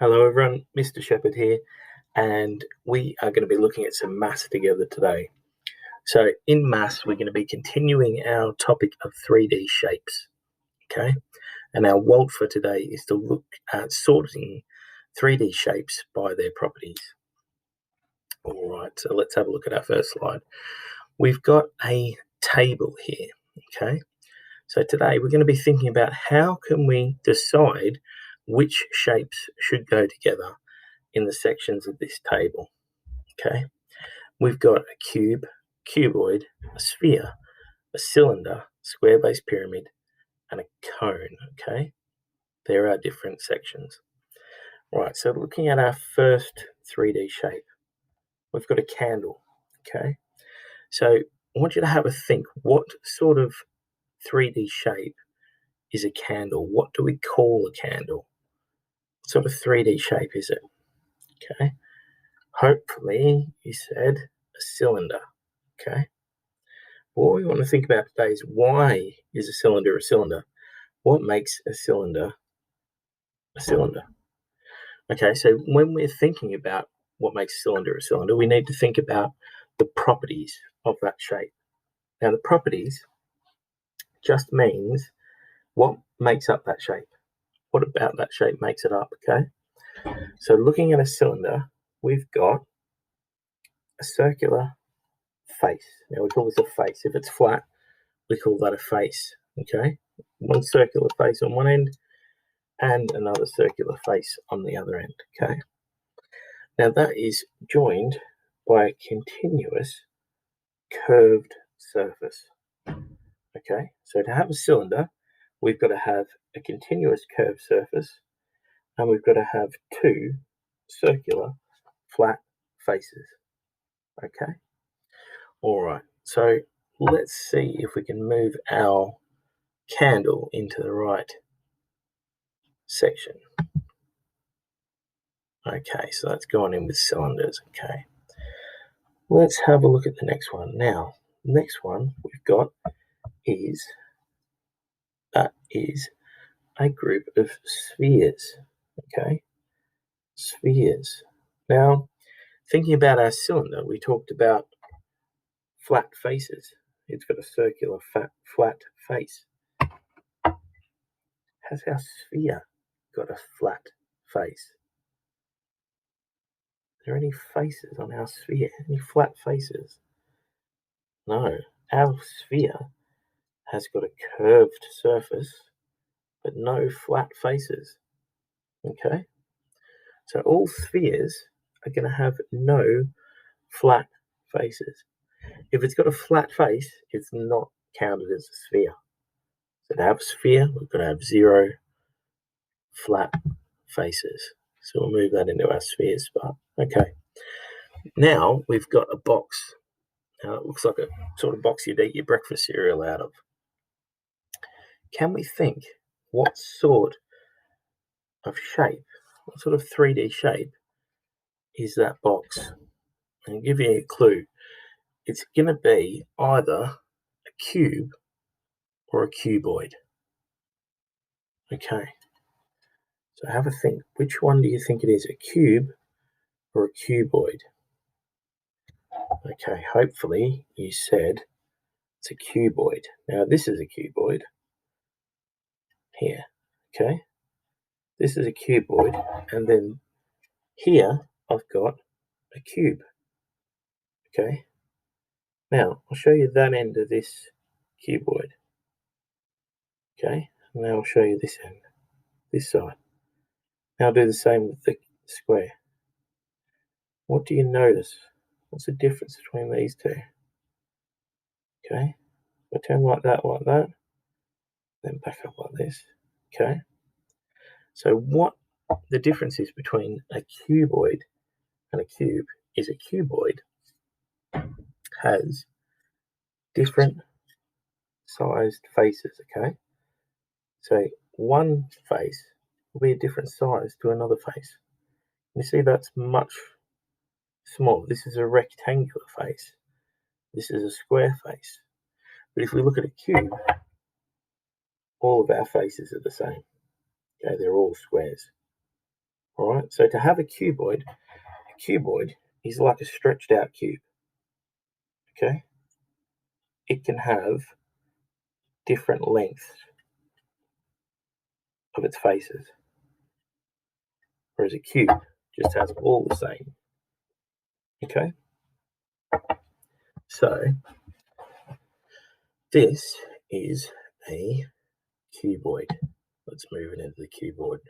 Hello everyone, Mr. Shepherd here, and we are going to be looking at some maths together today. So in maths, we're going to be continuing our topic of 3D shapes, okay? And our WALT for today is to look at sorting 3D shapes by their properties. All right, so let's have a look at our first slide. We've got a table here, okay? So today we're going to be thinking about how can we decide which shapes should go together in the sections of this table. Okay, we've got a cube, cuboid, a sphere, a cylinder, square base pyramid, and a cone. Okay, there are different sections. Right, so looking at our first 3D shape, we've got a candle. Okay, so I want you to have a think. What sort of 3D shape is a candle? What do we call a candle? What sort of 3D shape is it? Okay, hopefully you said a cylinder. Okay, what we want to think about today is, why is a cylinder a cylinder? What makes a cylinder a cylinder? Okay, so when we're thinking about what makes a cylinder, we need to think about the properties of that shape. Now, the properties just means what makes up that shape. What about that shape makes it up, okay? So looking at a cylinder, we've got a circular face. Now, we call this a face. If it's flat, we call that a face, okay? One circular face on one end and another circular face on the other end, okay? Now that is joined by a continuous curved surface, okay? So to have a cylinder, we've got to have a continuous curved surface, and we've got to have two circular flat faces, okay? All right, so let's see if we can move our candle into the right section. Okay, so that's gone in with cylinders, okay. Let's have a look at the next one. Now, the next one we've got is a group of spheres, okay, spheres. Now, thinking about our cylinder, we talked about flat faces. It's got a circular flat face. Has our sphere got a flat face? Are there any faces on our sphere? Any flat faces? No. Our sphere has got a curved surface, but no flat faces. Okay? So all spheres are going to have no flat faces. If it's got a flat face, it's not counted as a sphere. So to have a sphere, we've got to have 0 flat faces. So we'll move that into our spheres part. Okay. Now we've got a box. Now it looks like a sort of box you'd eat your breakfast cereal out of. Can we think what sort of shape, what sort of 3D shape is that box? I'll give you a clue. It's going to be either a cube or a cuboid. Okay, so have a think. Which one do you think it is, a cube or a cuboid? Okay, hopefully you said it's a cuboid. Now this is a cuboid here, okay? This is a cuboid, and then here I've got a cube, okay? Now I'll show you that end of this cuboid, okay? And now I'll show you this end, this side. Now I'll do the same with the square. What do you notice? What's the difference between these two? Okay, I turn like that, then back up like this. Okay, so what the difference is between a cuboid and a cube is a cuboid has different sized faces. Okay, so one face will be a different size to another face. You see that's much smaller. This is a rectangular face. This is a square face. But if we look at a cube, all of our faces are the same. Okay, they're all squares. All right, so to have a cuboid is like a stretched out cube. Okay, it can have different lengths of its faces, whereas a cube just has all the same. Okay, so this is a cuboid. Let's move it into the cuboid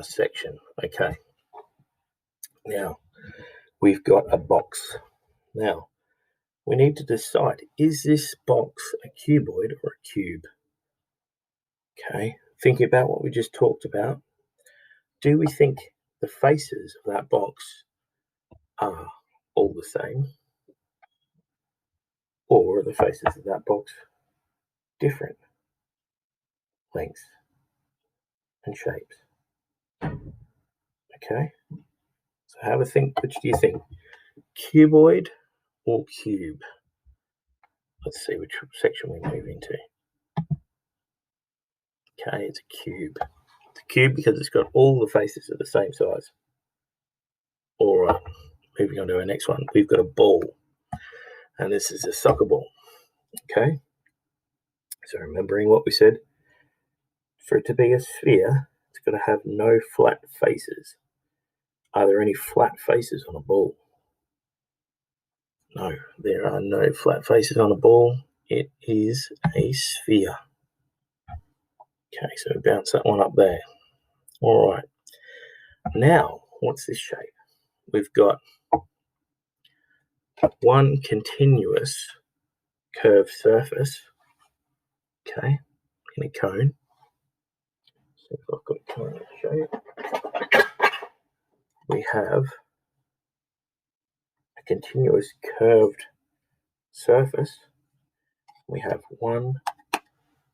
section. Okay, now we've got a box. Now we need to decide, is this box a cuboid or a cube? Okay, thinking about what we just talked about, do we think the faces of that box are all the same? Or are the faces of that box different lengths and shapes? Okay, so have a think. Which do you think? Cuboid or cube? Let's see which section we move into. Okay, it's a cube. It's a cube because it's got all the faces of the same size. All right, moving on to our next one. We've got a ball, and this is a soccer ball. Okay, so remembering what we said, for it to be a sphere, it's got to have no flat faces. Are there any flat faces on a ball? No, there are no flat faces on a ball. It is a sphere. Okay, so bounce that one up there. All right. Now, what's this shape? We've got one continuous curved surface, okay, in a cone. So if I've got a cone shape, we have a continuous curved surface. We have one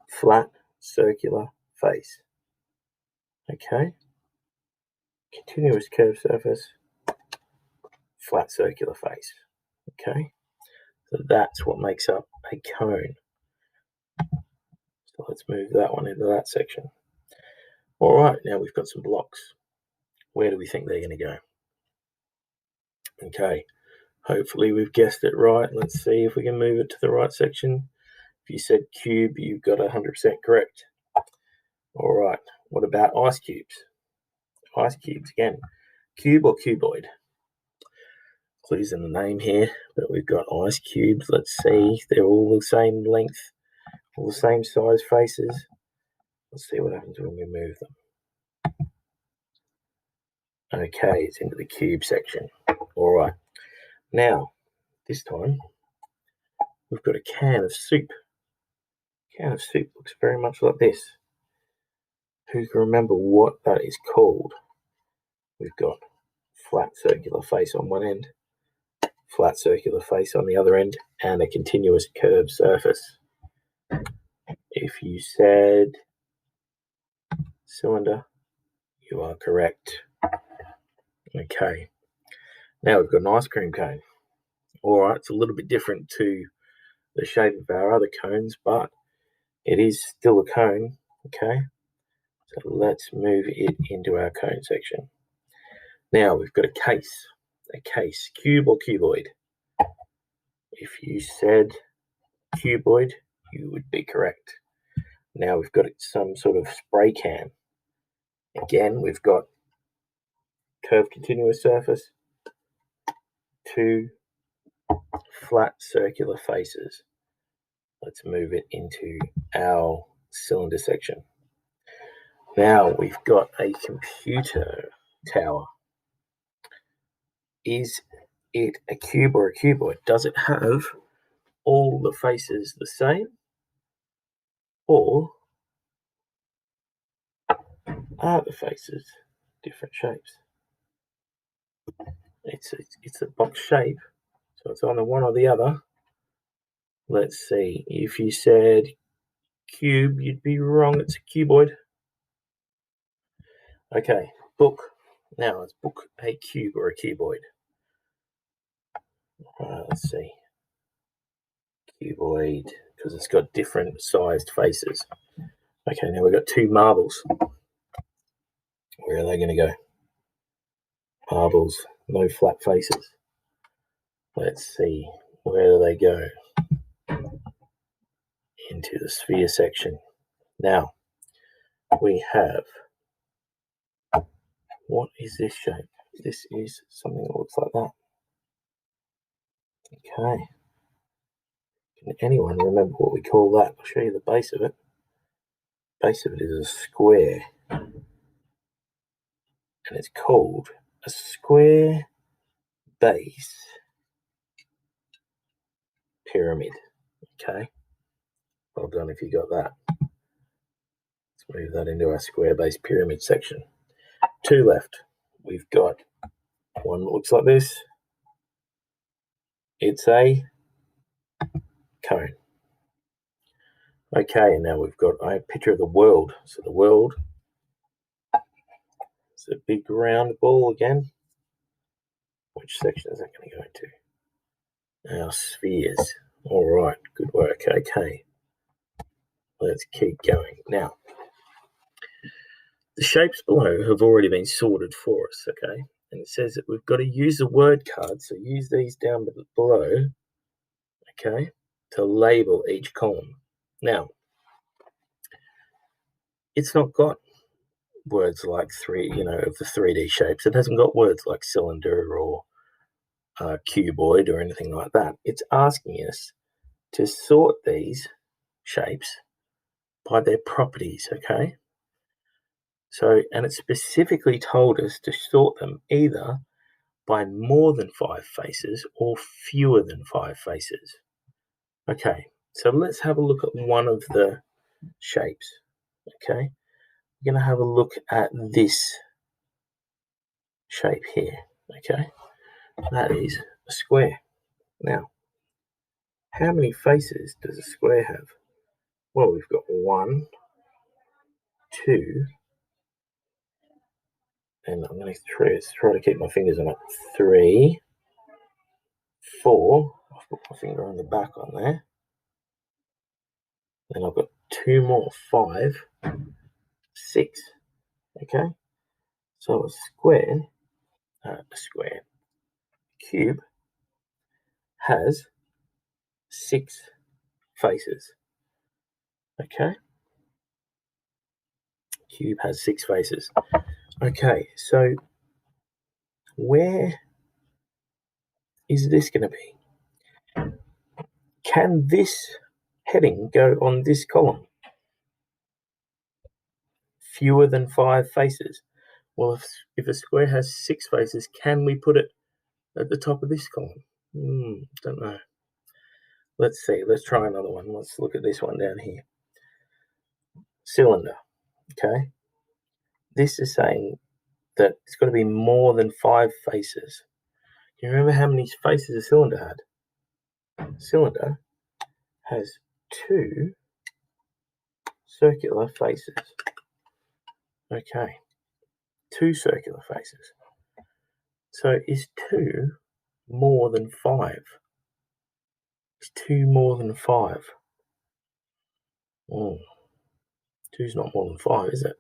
flat circular face. Okay, continuous curved surface, flat circular face. Okay, so that's what makes up a cone. So let's move that one into that section. All right, now we've got some blocks. Where do we think they're going to go? Okay, hopefully we've guessed it right. Let's see if we can move it to the right section. If you said cube, you've got 100% correct. All right, what about ice cubes? Ice cubes again, cube or cuboid? Clues in the name here, but we've got ice cubes. Let's see, they're all the same length, all the same size faces. Let's see what happens when we move them. Okay, it's into the cube section. All right, now this time we've got a can of soup. A can of soup looks very much like this. Who can remember what that is called? We've got flat circular face on one end, flat circular face on the other end, and a continuous curved surface. If you said cylinder, you are correct. Okay, now we've got an ice cream cone. All right, it's a little bit different to the shape of our other cones, but it is still a cone. Okay, so let's move it into our cone section. Now we've got a case, cube or cuboid. If you said cuboid, you would be correct. Now we've got some sort of spray can. Again, we've got curved continuous surface, two flat circular faces. Let's move it into our cylinder section. Now we've got a computer tower. Is it a cube or a cuboid? Does it have all the faces the same, or are the faces different shapes? It's a box shape, so it's either one or the other. Let's see. If you said cube, you'd be wrong. It's a cuboid. Okay, book. Now let's book a cube or a cuboid. Let's see. Cuboid, because it's got different sized faces. Okay, now we've got two marbles. Where are they going to go? Marbles, no flat faces. Let's see, where do they go? Into the sphere section. Now, we have, what is this shape? This is something that looks like that. Okay. Can anyone remember what we call that? I'll show you the base of it. Base of it is a square. And it's called a square base pyramid. Okay. Well done if you got that. Let's move that into our square base pyramid section. Two left. We've got one that looks like this. It's a cone. Okay, and now we've got a picture of the world. So the world is a big round ball again. Which section is that going to go into? Our spheres. All right, good work. Okay, let's keep going. Now, the shapes below have already been sorted for us, okay? And it says that we've got to use the word cards, so use these down below, okay, to label each column. Now, it's not got words like of the 3D shapes. It hasn't got words like cylinder or cuboid or anything like that. It's asking us to sort these shapes by their properties, okay? So, and it specifically told us to sort them either by more than 5 faces or fewer than 5 faces. Okay, so let's have a look at one of the shapes, okay? We're going to have a look at this shape here, okay? That is a square. Now, how many faces does a square have? Well, we've got 1, 2, and I'm going to try to keep my fingers on it. 3, 4. I've put my finger on the back on there. Then I've got 2 more, 5, 6. Okay, so a cube has 6 faces. Okay, cube has 6 faces. Okay, so where is this going to be? Can this heading go on this column? Fewer than 5 faces. Well, if a square has 6 faces, can we put it at the top of this column? Don't know. Let's see. Let's try another one. Let's look at this one down here. Cylinder. Okay. This is saying that it's got to be more than 5 faces. Can you remember how many faces a cylinder had? Cylinder has 2 circular faces. Okay. 2 circular faces. So is 2 more than 5? Is 2 more than 5? 2's not more than 5, is it?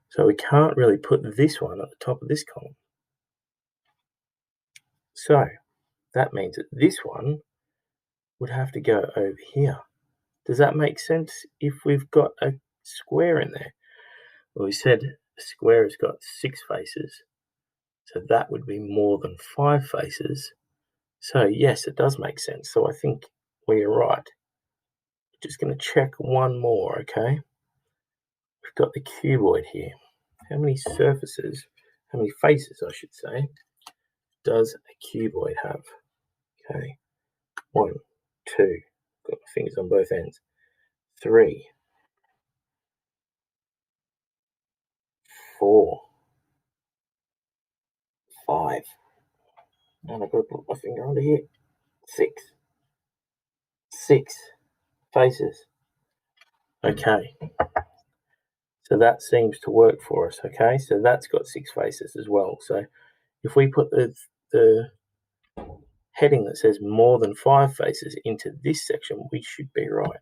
So we can't really put this one at the top of this column. So that means that this one would have to go over here. Does that make sense if we've got a square in there? Well, we said a square has got 6 faces, so that would be more than 5 faces. So yes, it does make sense. So I think we're right. Just going to check one more, okay? We've got the cuboid here. How many faces, I should say, does a cuboid have? Okay, 1, 2, got my fingers on both ends, 3, 4, 5, and I've got to put my finger under here, 6 faces. Okay, so that seems to work for us. Okay, so that's got 6 faces as well. So if we put the heading that says more than 5 faces into this section, we should be right.